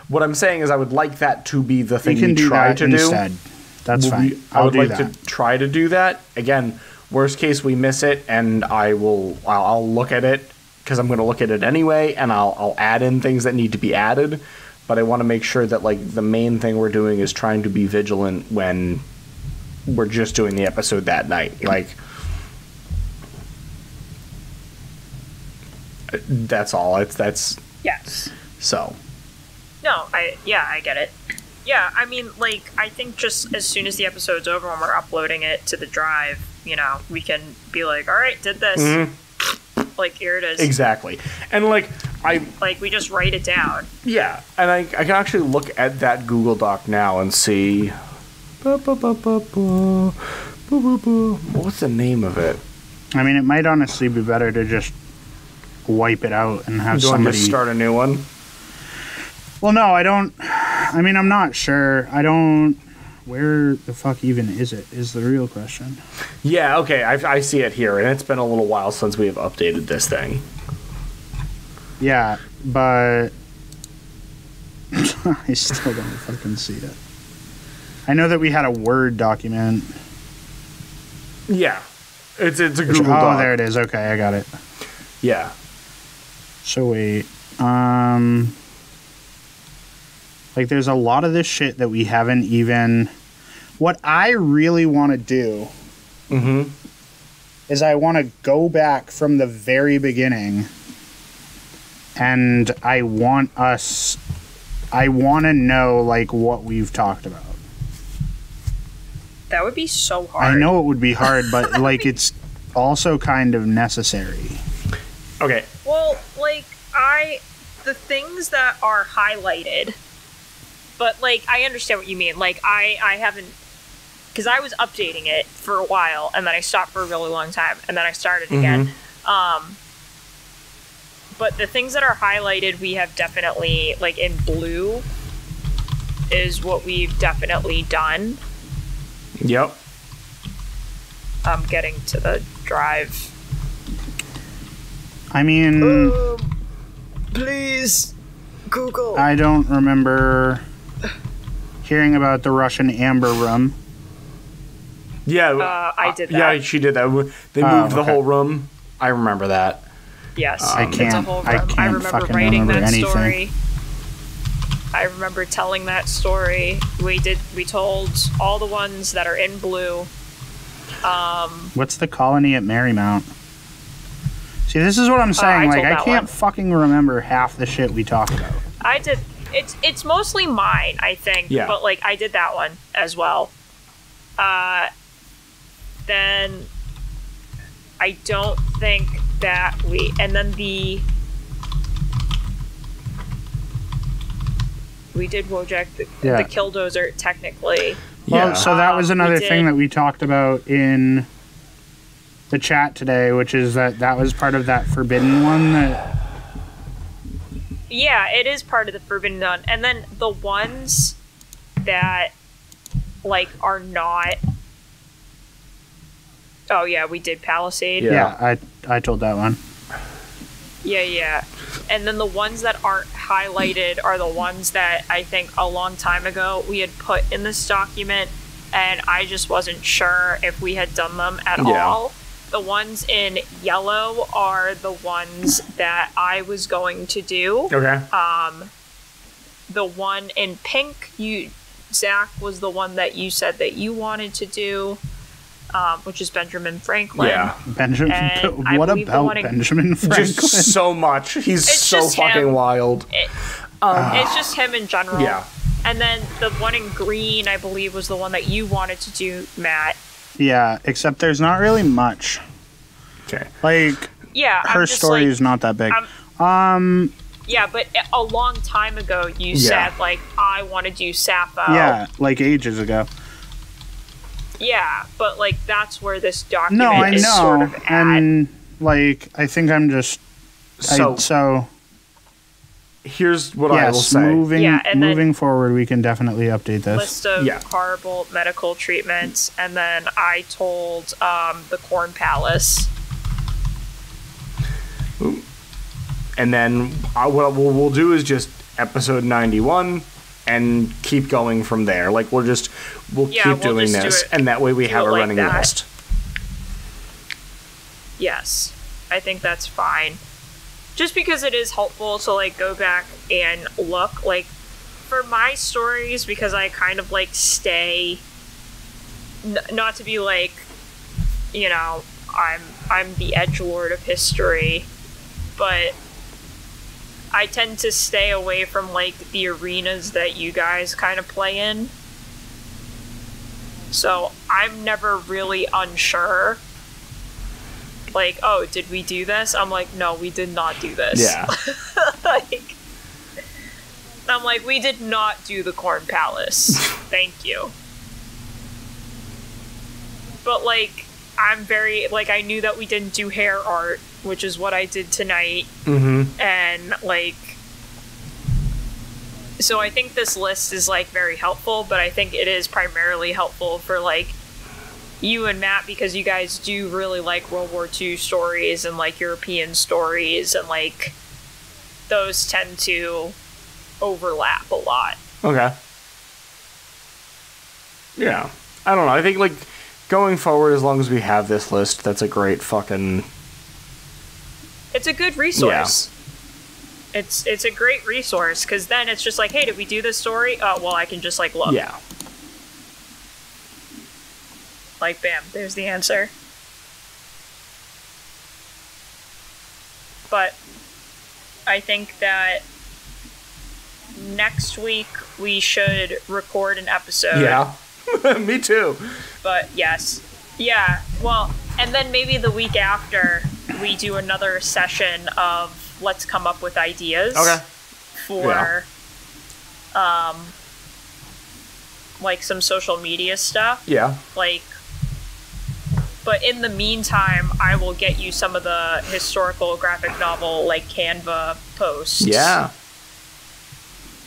What I'm saying is I would like that to be the thing you can we do try that to instead. That's fine. I would I'll like do that. to try to do that. Again, worst case we miss it, and I'll look at it because I'm going to look at it anyway, and I'll add in things that need to be added. But I want to make sure that like the main thing we're doing is trying to be vigilant when we're just doing the episode that night. Like that's all. That's Yes. so. No, I get it. Yeah, I mean, like, I think just as soon as the episode's over and we're uploading it to the drive, you know, we can be like, all right, did this. Like, here it is. Exactly. And like we just write it down. yeah, and I can actually look at that Google Doc now and see what's the name of it? I mean, it might honestly be better to just wipe it out and have Do you want to somebody just start a new one? Well, no, I don't. I mean, I'm not sure. I don't. Where the fuck even is it? Is the real question. Yeah, okay, I see it here, and it's been a little while since we have updated this thing. Yeah, but I still don't fucking see it. I know that we had a Word document. Yeah, it's a Google Doc. Oh, there it is. Okay, I got it. Yeah. So wait, like there's a lot of this shit that we haven't even. What I really want to do is I want to go back from the very beginning, and I want to know, like, what we've talked about. That would be so hard. I know it would be hard, but, like, it's also kind of necessary. Okay. Well, like, the things that are highlighted, but, like, I understand what you mean. Like, I haven't, because I was updating it for a while, and then I stopped for a really long time, and then I started again. But the things that are highlighted, we have definitely, like, in blue, is what we've definitely done. Yep. I'm getting to the drive. I mean... Please, Google. I don't remember hearing about the Russian Amber Room. Yeah. I did that. Yeah, she did that. They moved the whole room. I remember that. Yes, I it's a whole room. I remember fucking writing remember that anything. story. I remember telling that story. We told all the ones that are in blue. What's the colony at Marymount? See, this is what I'm saying. I Like, told I that can't one. fucking remember half the shit we talk about. I did. It's mostly mine, I think. Yeah. But like I did that one as well. Then I don't think that and then we did Wojak the Killdozer technically. Well, Yeah. so that was another did. thing that we talked about in the chat today, which is that was part of that Forbidden one that... Yeah, it is part of the Forbidden Dawn. And then the ones that, like, are not... Oh, yeah, we did Palisade. Yeah, I told that one. Yeah. And then the ones that aren't highlighted are the ones that I think a long time ago we had put in this document, and I just wasn't sure if we had done them at all. The ones in yellow are the ones that I was going to do. Okay. The one in pink, Zach, was the one that you said that you wanted to do, which is Benjamin Franklin. Yeah. Benjamin. And I What believe the about one in- Benjamin Franklin? Just so much. He's It's so just fucking him. wild. It's just him in general. Yeah. And then the one in green, I believe, was the one that you wanted to do, Matt. Yeah, except there's not really much. Okay. Like, Yeah, her I'm just story like, is not that big. Yeah, but a long time ago, you said, like, I want to do Sappho. Yeah, like ages ago. Yeah, but, like, that's where this document No, I is know. sort of at. And, like, I think I'm just... So here's what I will yes, say. moving forward, we can definitely update this. List of Yeah. horrible medical treatments, and then I told the Corn Palace. And then what we'll do is just episode 91 and keep going from there. Like, we'll keep doing just do this, it- and that way we do have it a like running that. list. Yes, I think that's fine. Just because it is helpful to, like, go back and look, like, for my stories, because I kind of, like, stay, not to be, like, you know, I'm the edgelord of history, but I tend to stay away from, like, the arenas that you guys kind of play in. So I'm never really unsure. Like, oh, did we do this? I'm like, no, we did not do this. Yeah. Like, I'm like, we did not do the Corn Palace. Thank you. But, like, I'm very, like, I knew that we didn't do hair art, which is what I did tonight. Mm-hmm. And, like, so I think this list is, like, very helpful, but I think it is primarily helpful for, like, you and Matt, because you guys do really like World War II stories and, like, European stories, and, like, those tend to overlap a lot. Okay. Yeah. I don't know. I think, like, going forward, as long as we have this list, that's a great fucking... It's a good resource. Yeah. It's a great resource, because then it's just like, hey, did we do this story? Oh, well, I can just, like, look. Yeah. Like, bam, there's the answer. But I think that next week we should record an episode. Yeah. Me too. But yes. Yeah, well, and then maybe the week after we do another session of let's come up with ideas. Okay. For like some social media stuff. Yeah. Like, but in the meantime, I will get you some of the historical graphic novel like Canva posts. Yeah.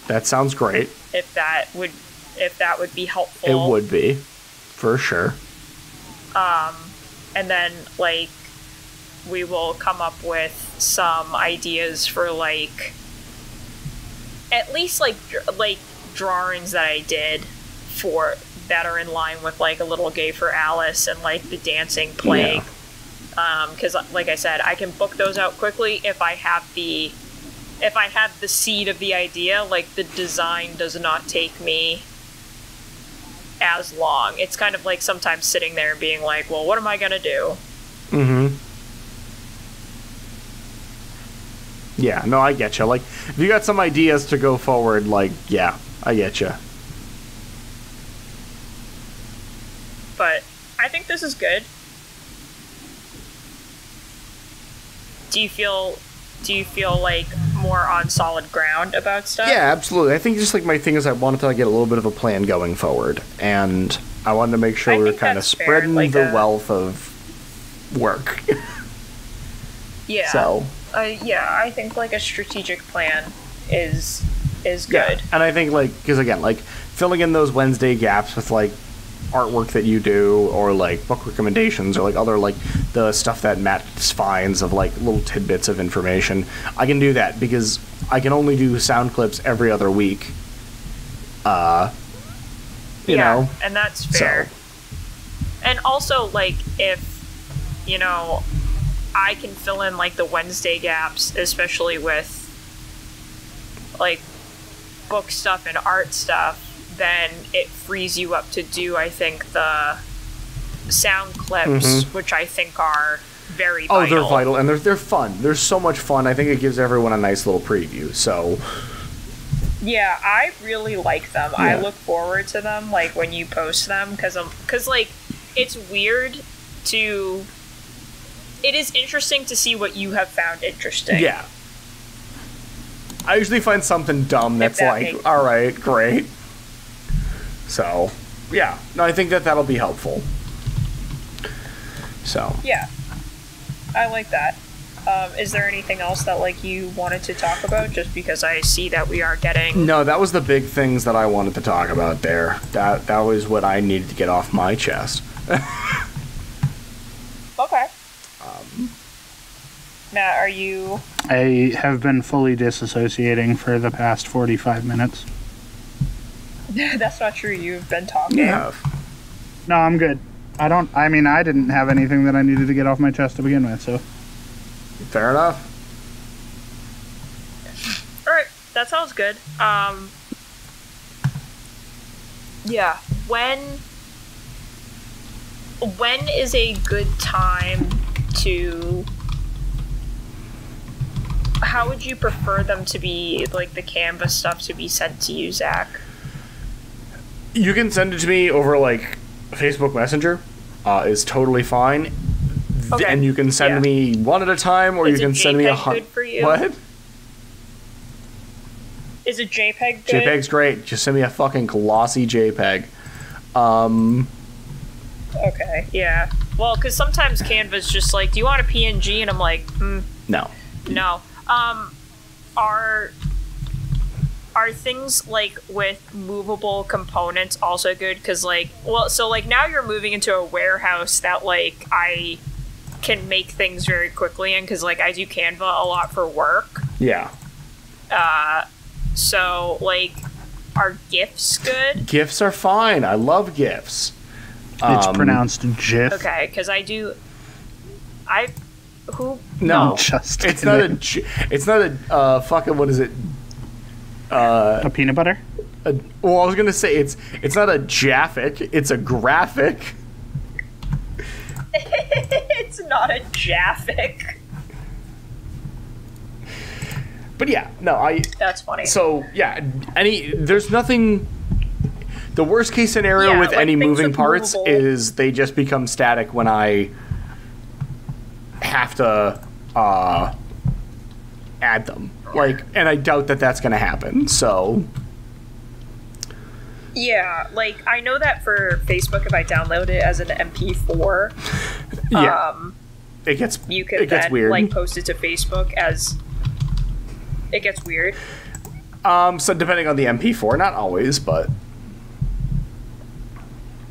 That sounds great. If that would be helpful. It would be, for sure. And then like we will come up with some ideas for like at least like drawings that I did for that are in line with like A Little Gay for Alice and like the Dancing Plague. Because like I said, I can book those out quickly if I have the seed of the idea. Like the design does not take me as long. It's kind of like sometimes sitting there and being like, well, what am I gonna do? Mm-hmm. Yeah, no, I get you. Like, if you got some ideas to go forward, like, yeah, I get you. But I think this is good. Do you feel like more on solid ground about stuff? Yeah, absolutely. I think just like my thing is I wanted to get a little bit of a plan going forward, and I wanted to make sure we were kind of spreading like the wealth of work. Yeah. So. Yeah, I think like a strategic plan is good. Yeah. And I think because again, filling in those Wednesday gaps with artwork that you do, or book recommendations, or other the stuff that Matt finds of little tidbits of information. I can do that because I can only do sound clips every other week. You know, and that's fair. So. And also if I can fill in the Wednesday gaps, especially with book stuff and art stuff, then it frees you up to do, I think, the sound clips, which I think are very vital. Oh, they're vital, and they're fun. They're so much fun. I think it gives everyone a nice little preview, so... Yeah, I really like them. Yeah. I look forward to them, when you post them, because it's weird to... It is interesting to see what you have found interesting. Yeah. I usually find something dumb that's alright, great. So, yeah. No, I think that'll be helpful. So. Yeah. I like that. Is there anything else that, you wanted to talk about? Just because I see that we are getting... No, that was the big things that I wanted to talk about there. That was what I needed to get off my chest. Okay. Matt, are you... I have been fully disassociating for the past 45 minutes. That's not true. You've been talking. Yeah. No, I'm good. I didn't have anything that I needed to get off my chest to begin with, so... Fair enough. Alright, that sounds good. Yeah, when is a good time to... How would you prefer them to be, the Canva stuff to be sent to you, Zach? You can send it to me over, Facebook Messenger. Is totally fine. Okay. And you can send me one at a time, or you can send me 100. Good for you? What? Is a JPEG good? JPEG's great. Just send me a fucking glossy JPEG. Okay, yeah. Well, because sometimes Canva's just do you want a PNG? And I'm like, No. No. Are things with movable components also good? Because now you're moving into a warehouse that I can make things very quickly in, because I do Canva a lot for work. Yeah. So are GIFs good? GIFs are fine. I love GIFs. It's pronounced GIF. Okay, because No, just it's not a. It's not a. Fucking what is it? A peanut butter? Well, I was gonna say it's not a jaffic. It's a graphic. not a Jaffic. But yeah, no, That's funny. So yeah, there's nothing. The worst case scenario with like, any things moving with parts movable- is they just become static when I have to add them. Like, and I doubt that that's going to happen. So Yeah, like, I know that for Facebook, if I download it as an MP4, yeah, it gets then, weird. like, post it to Facebook as... It gets weird. So depending on the MP4, not always, but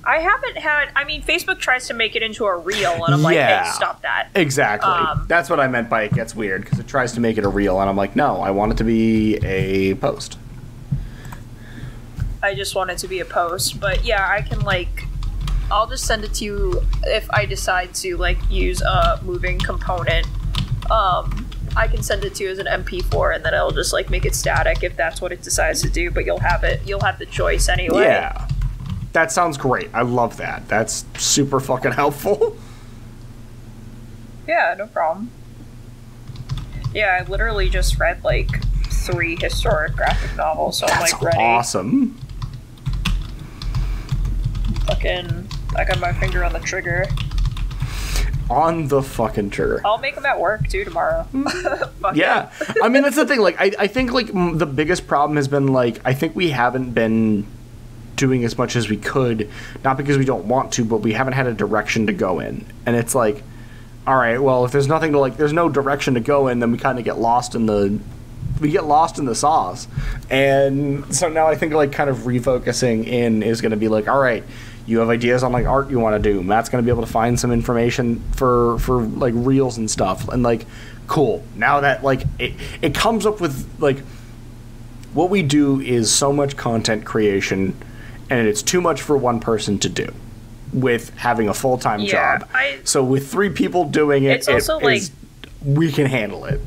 I haven't had... I mean, Facebook tries to make it into a reel, and I'm like, Yeah. hey, stop that. exactly. That's what I meant by it gets weird, because it tries to make it a reel, and I'm like, no, I want it to be a post. I just want it to be a post. But yeah, I can, like... I'll just send it to you if I decide to, like, use a moving component. I can send it to you as an MP4, and then I'll just, like, make it static if that's what it decides to do, but you'll have the choice anyway. Yeah. That sounds great. I love that. That's super fucking helpful. Yeah, no problem. Yeah, I literally just read, like, 3 historic graphic novels, so That's I'm, like, ready. awesome. Fucking, I got my finger on the trigger. On the fucking trigger. I'll make them at work, too, tomorrow. Fuck Yeah. I mean, that's the thing. Like, I think, like, the biggest problem has been, like, I think we haven't been doing as much as we could, not because we don't want to, but we haven't had a direction to go in. And it's like, all right, well, if there's nothing to, like, there's no direction to go in, then we kind of get lost in the sauce. And so now I think, like, kind of refocusing in is going to be like, all right, you have ideas on, like, art you want to do. Matt's going to be able to find some information for like, reels and stuff. And, like, cool. Now that, like, it comes up with, like, what we do is so much content creation, and it's too much for one person to do with having a full-time Yeah, job. So with 3 people doing it, It's also, like- we can handle it.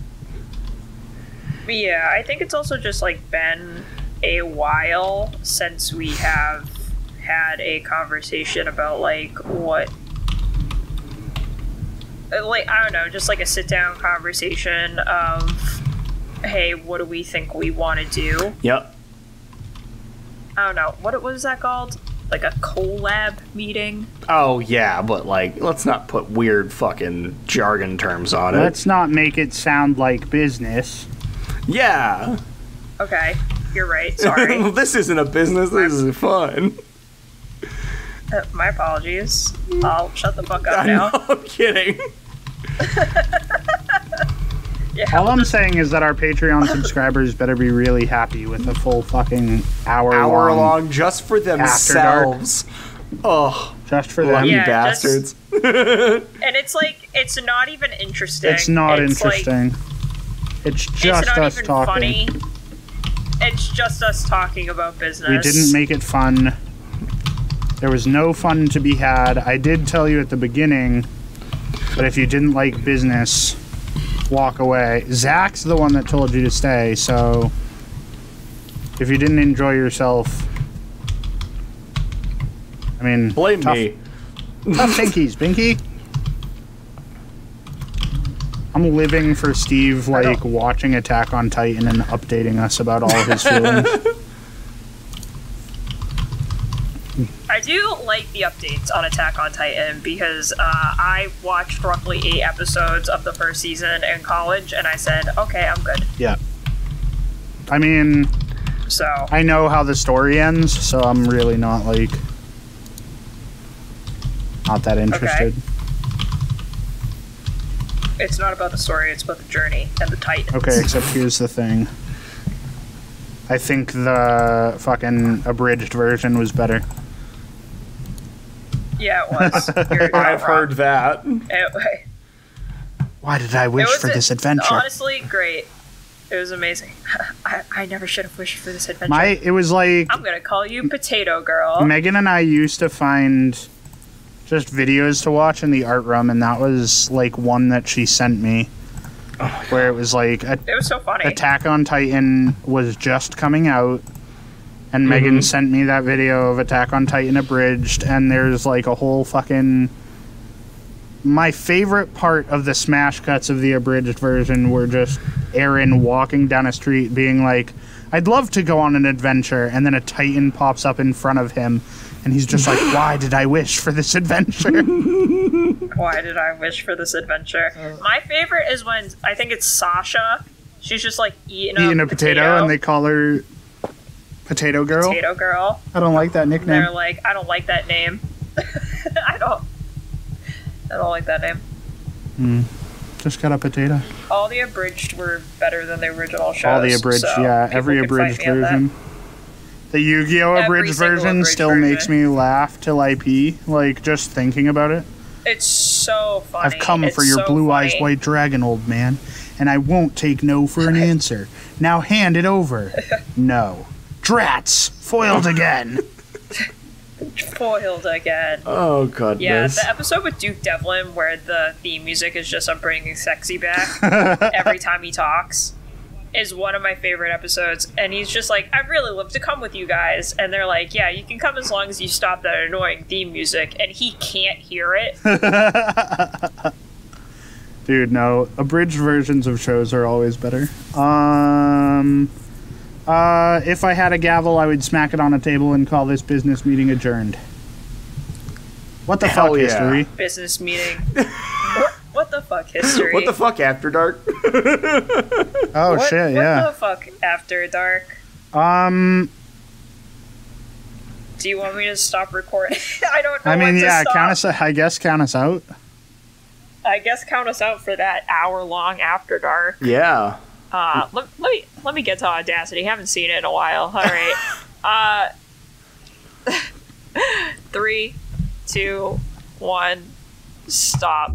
Yeah, I think it's also just, like, been a while since we have had a conversation about, like, what... Like, I don't know, just, like, a sit-down conversation of, hey, what do we think we want to do? Yep. I don't know, what was that called? Like a collab meeting? Oh, yeah, but, like, let's not put weird fucking jargon terms on it. Let's not make it sound like business. Yeah. Okay, you're right, sorry. This isn't a business, this is fun. My apologies. I'll shut the fuck up I now. know, I'm kidding. Yeah, All I'm saying is that our Patreon subscribers better be really happy with a full fucking hour Long just for themselves. Oh, just for lucky them. Yeah, bastards. and it's like, it's not even interesting. It's not like, interesting. It's it's just not us even talking. funny. It's just us talking about business. We didn't make it fun. There was no fun to be had. I did tell you at the beginning, but if you didn't like business, walk away. Zach's the one that told you to stay, so if you didn't enjoy yourself, I mean, Blame tough, me. Tough thinkies, Binky. I'm living for Steve, like, watching Attack on Titan and updating us about all his feelings. I do like the updates on Attack on Titan because I watched roughly 8 episodes of the first season in college, and I said, okay, I'm good. Yeah. I mean, So, I know how the story ends, so I'm really not, like, not that interested. it's not about the story, it's about the journey and the Titans. Okay, except here's the thing. I think the fucking abridged version was better. Yeah, it was. You're not I've wrong. heard that. Why did I wish It was for this adventure? Honestly, great. It was amazing. I never should have wished for this adventure. It was like, I'm gonna call you Potato Girl. Megan and I used to find just videos to watch in the art room, and that was like one that she sent me, where it was like It was so funny. Attack on Titan was just coming out, and Megan sent me that video of Attack on Titan abridged, and there's like a whole fucking my favorite part of the smash cuts of the abridged version were just Aaron walking down a street being like, I'd love to go on an adventure, and then a Titan pops up in front of him, and he's just like, why did I wish for this adventure? Why did I wish for this adventure? My favorite is when, I think it's Sasha, she's just like eating a potato, and they call her Potato Girl. Potato Girl. I don't like that nickname. They're like, I don't like that name. I don't like that name. Just got a potato. All the abridged were better than the original shows. All the abridged, so yeah. people Every can fight abridged me on that. version. The Yu-Gi-Oh! Every Abridged single version abridged still version. makes me laugh till I pee. Like, just thinking about it. It's so funny. I've come It's for your so blue-eyes funny. white dragon, old man, and I won't take no for an answer. Now hand it over. No. Drats! Foiled again. Foiled again. Oh, goodness. Yeah, the episode with Duke Devlin where the theme music is just I'm bringing sexy back every time he talks is one of my favorite episodes. And he's just like, I'd really love to come with you guys. And they're like, yeah, you can come as long as you stop that annoying theme music. And he can't hear it. Dude, no. Abridged versions of shows are always better. If I had a gavel, I would smack it on a table and call this business meeting adjourned. What the Hell fuck, yeah. history? Business meeting. What the fuck, history? What the fuck, After Dark? Oh, shit, yeah. What the fuck, After Dark? Do you want me to stop recording? I don't know. I mean, when to yeah, stop. count us. I guess count us out. I guess count us out for that hour-long After Dark. Yeah. Let me get to Audacity. Haven't seen it in a while. All right. 3, 2, 1, stop.